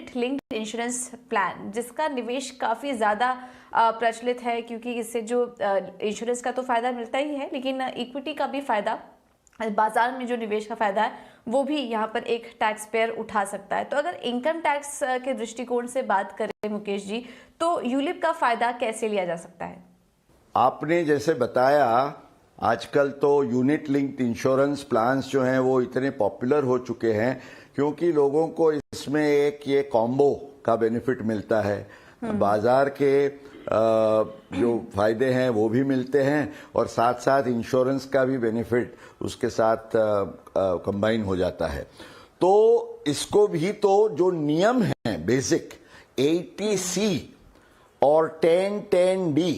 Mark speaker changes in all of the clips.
Speaker 1: Unit linked insurance plan, जिसका निवेश काफ़ी ज़्यादा प्रचलित है, क्योंकि इससे जो इंश्योरेंस का तो फायदा मिलता ही है, लेकिन इक्विटी का भी फायदा, बाजार में जो निवेश का फायदा है वो भी यहाँ पर एक टैक्स पेयर उठा सकता है। तो अगर इनकम टैक्स के दृष्टिकोण से बात करें मुकेश जी, तो यूलिप का फायदा कैसे लिया जा सकता है?
Speaker 2: आपने जैसे बताया, आजकल तो यूनिट लिंक्ड इंश्योरेंस प्लान्स जो हैं वो इतने पॉपुलर हो चुके हैं क्योंकि लोगों को इसमें एक ये कॉम्बो का बेनिफिट मिलता है। बाजार के जो फायदे हैं वो भी मिलते हैं और साथ साथ इंश्योरेंस का भी बेनिफिट उसके साथ कंबाइन हो जाता है। तो इसको भी तो जो नियम हैं बेसिक 80C और 1010D,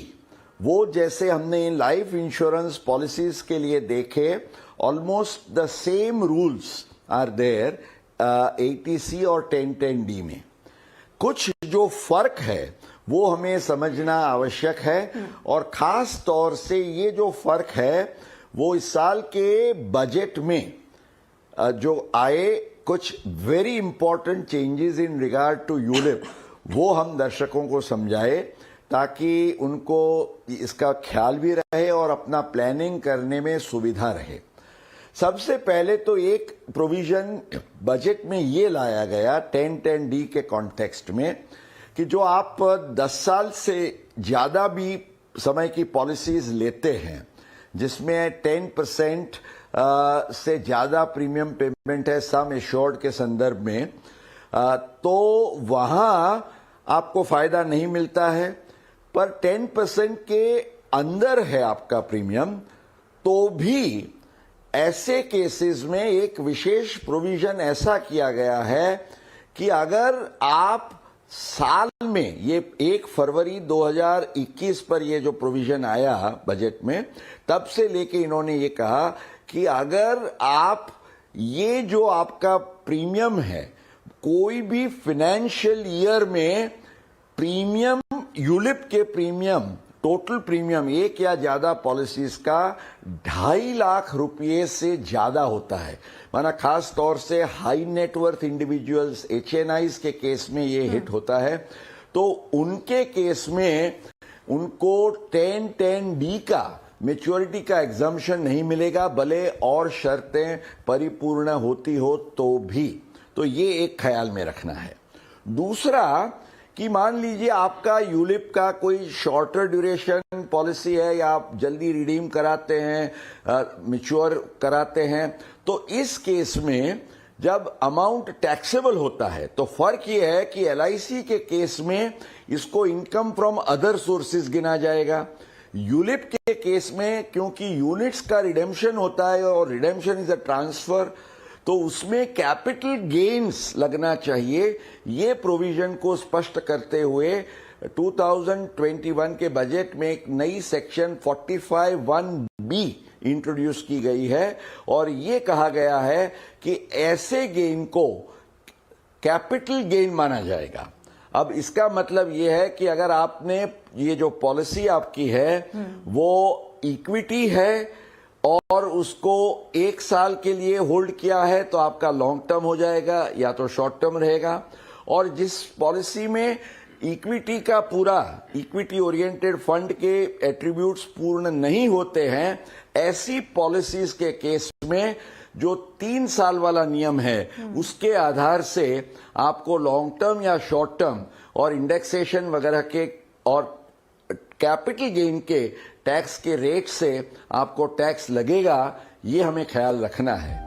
Speaker 2: वो जैसे हमने लाइफ इंश्योरेंस पॉलिसीज के लिए देखे, almost the same rules are there 80C और 1010D में। कुछ जो फर्क है वो हमें समझना आवश्यक है और खास तौर से ये जो फर्क है वो इस साल के बजट में जो आए कुछ very important changes in regard to ULIP, वो हम दर्शकों को समझाए ताकि उनको इसका ख्याल भी रहे और अपना प्लानिंग करने में सुविधा रहे। सबसे पहले तो एक प्रोविजन बजट में ये लाया गया 1010D के कॉन्टेक्स्ट में कि जो आप 10 साल से ज्यादा भी समय की पॉलिसीज लेते हैं जिसमें 10% से ज्यादा प्रीमियम पेमेंट है सम एश्योर्ड के संदर्भ में, तो वहां आपको फायदा नहीं मिलता है। पर 10% के अंदर है आपका प्रीमियम, तो भी ऐसे केसेस में एक विशेष प्रोविजन ऐसा किया गया है कि अगर आप साल में, ये 1 फरवरी 2021 पर ये जो प्रोविजन आया बजट में, तब से लेके इन्होंने ये कहा कि अगर आप ये जो आपका प्रीमियम है कोई भी फाइनेंशियल ईयर में प्रीमियम, यूलिप के प्रीमियम, टोटल प्रीमियम एक या ज्यादा पॉलिसीज का 2.5 लाख रुपये से ज्यादा होता है, माना खास तौर से हाई नेटवर्थ इंडिविजुअल्स HNIs के केस में ये हिट होता है, तो उनके केस में उनको 1010D का मैच्योरिटी का एग्जम्पशन नहीं मिलेगा, भले और शर्तें परिपूर्ण होती हो तो भी। तो ये एक ख्याल में रखना है। दूसरा कि मान लीजिए आपका यूलिप का कोई शॉर्टर ड्यूरेशन पॉलिसी है या आप जल्दी रिडीम कराते हैं, मैच्योर कराते हैं, तो इस केस में जब अमाउंट टैक्सेबल होता है तो फर्क ये है कि LIC के केस में इसको इनकम फ्रॉम अदर सोर्सेज गिना जाएगा। यूलिप के केस में क्योंकि यूनिट्स का रिडेम्पशन होता है और रिडेम्पशन इज अ ट्रांसफर, तो उसमें कैपिटल गेन्स लगना चाहिए। ये प्रोविजन को स्पष्ट करते हुए 2021 के बजट में एक नई सेक्शन 45(1)B इंट्रोड्यूस की गई है और ये कहा गया है कि ऐसे गेन को कैपिटल गेन माना जाएगा। अब इसका मतलब ये है कि अगर आपने ये जो पॉलिसी आपकी है वो इक्विटी है और उसको 1 साल के लिए होल्ड किया है तो आपका लॉन्ग टर्म हो जाएगा या तो शॉर्ट टर्म रहेगा। और जिस पॉलिसी में इक्विटी का पूरा, इक्विटी ओरिएंटेड फंड के एट्रीब्यूट्स पूर्ण नहीं होते हैं, ऐसी पॉलिसीज के केस में जो 3 साल वाला नियम है उसके आधार से आपको लॉन्ग टर्म या शॉर्ट टर्म और इंडेक्सेशन वगैरह के और कैपिटल गेन के टैक्स के रेट से आपको टैक्स लगेगा, ये हमें ख्याल रखना है।